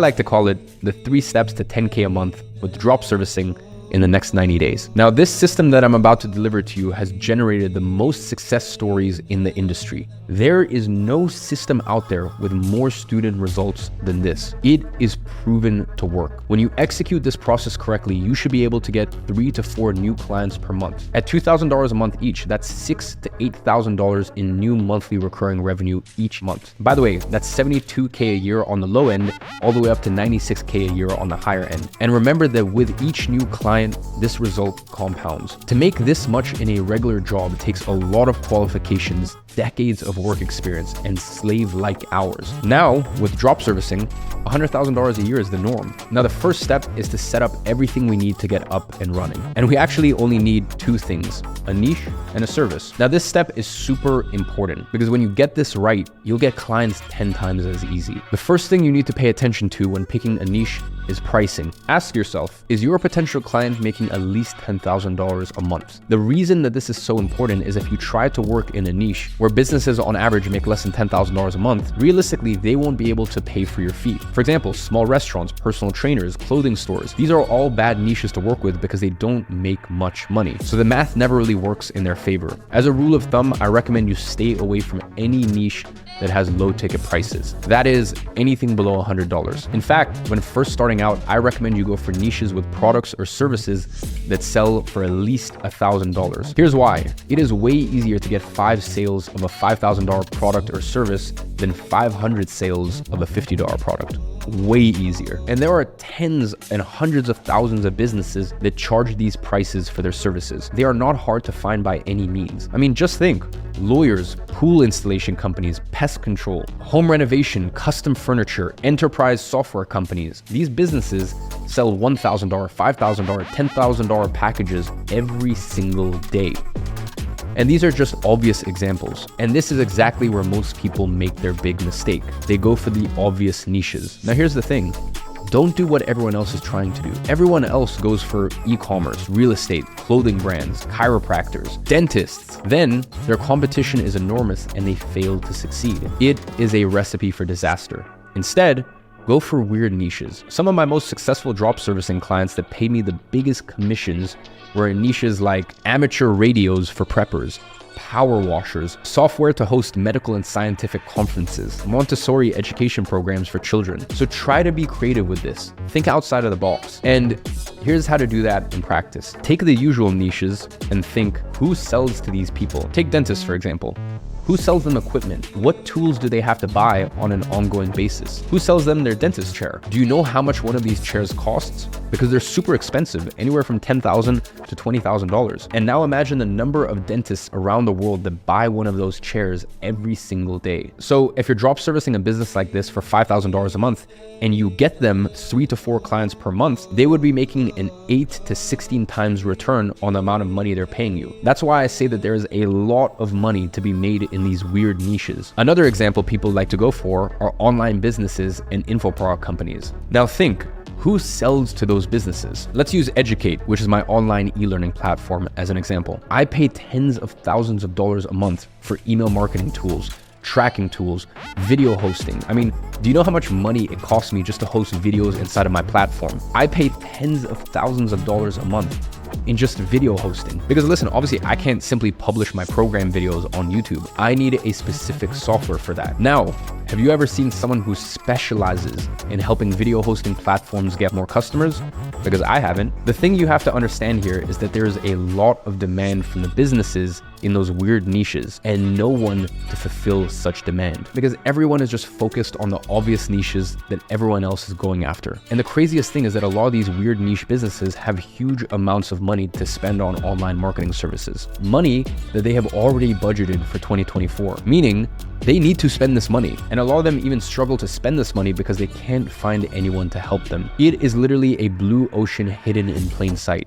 I like to call it the 3 steps to 10K a month with drop servicing in the next 90 days. Now, this system that I'm about to deliver to you has generated the most success stories in the industry. There is no system out there with more student results than this. It is proven to work. When you execute this process correctly, you should be able to get 3 to 4 new clients per month. At $2,000 a month each, that's $6,000 to $8,000 in new monthly recurring revenue each month. By the way, that's $72K a year on the low end, all the way up to $96K a year on the higher end. And remember that with each new client, this result compounds. To make this much in a regular job takes a lot of qualifications, decades of work experience, and slave-like hours. Now, with drop servicing, $100,000 a year is the norm. Now, the first step is to set up everything we need to get up and running. And we actually only need 2 things, a niche and a service. Now, this step is super important because when you get this right, you'll get clients 10 times as easy. The first thing you need to pay attention to when picking a niche is pricing. Ask yourself, is your potential client making at least $10,000 a month? The reason that this is so important is if you try to work in a niche where businesses on average make less than $10,000 a month, realistically, they won't be able to pay for your fee. For example, small restaurants, personal trainers, clothing stores, these are all bad niches to work with because they don't make much money. So the math never really works in their favor. As a rule of thumb, I recommend you stay away from any niche that has low ticket prices. That is anything below $100. In fact, when first starting out, I recommend you go for niches with products or services that sell for at least $1,000. Here's why. It is way easier to get 5 sales of a $5,000 product or service than 500 sales of a $50 product. Way easier. And there are tens and hundreds of thousands of businesses that charge these prices for their services. They are not hard to find by any means. I mean, just think. Lawyers, pool installation companies, pest control, home renovation, custom furniture, enterprise software companies. These businesses sell $1,000, $5,000, $10,000 packages every single day. And these are just obvious examples. And this is exactly where most people make their big mistake. They go for the obvious niches. Now, here's the thing. Don't do what everyone else is trying to do. Everyone else goes for e-commerce, real estate, clothing brands, chiropractors, dentists. Then their competition is enormous and they fail to succeed. It is a recipe for disaster. Instead, go for weird niches. Some of my most successful drop servicing clients that paid me the biggest commissions were in niches like amateur radios for preppers, power washers, software to host medical and scientific conferences, Montessori education programs for children. So try to be creative with this. Think outside of the box. And here's how to do that in practice. Take the usual niches and think, who sells to these people? Take dentists, for example. Who sells them equipment? What tools do they have to buy on an ongoing basis? Who sells them their dentist chair? Do you know how much one of these chairs costs? Because they're super expensive, anywhere from $10,000 to $20,000. And now imagine the number of dentists around the world that buy one of those chairs every single day. So if you're drop servicing a business like this for $5,000 a month and you get them 3 to 4 clients per month, they would be making an 8 to 16 times return on the amount of money they're paying you. That's why I say that there is a lot of money to be made in these weird niches. Another example people like to go for are online businesses and info product companies. Now think, who sells to those businesses? Let's use Educate, which is my online e-learning platform, as an example. I pay tens of thousands of dollars a month for email marketing tools, tracking tools, video hosting. I mean, do you know how much money it costs me just to host videos inside of my platform? I pay tens of thousands of dollars a month in just video hosting. Because listen, obviously I can't simply publish my program videos on YouTube. I need a specific software for that. Now, have you ever seen someone who specializes in helping video hosting platforms get more customers? Because I haven't. The thing you have to understand here is that there is a lot of demand from the businesses in those weird niches and no one to fulfill such demand because everyone is just focused on the obvious niches that everyone else is going after. And the craziest thing is that a lot of these weird niche businesses have huge amounts of money to spend on online marketing services, money that they have already budgeted for 2024, meaning they need to spend this money. And a lot of them even struggle to spend this money because they can't find anyone to help them. It is literally a blue ocean hidden in plain sight.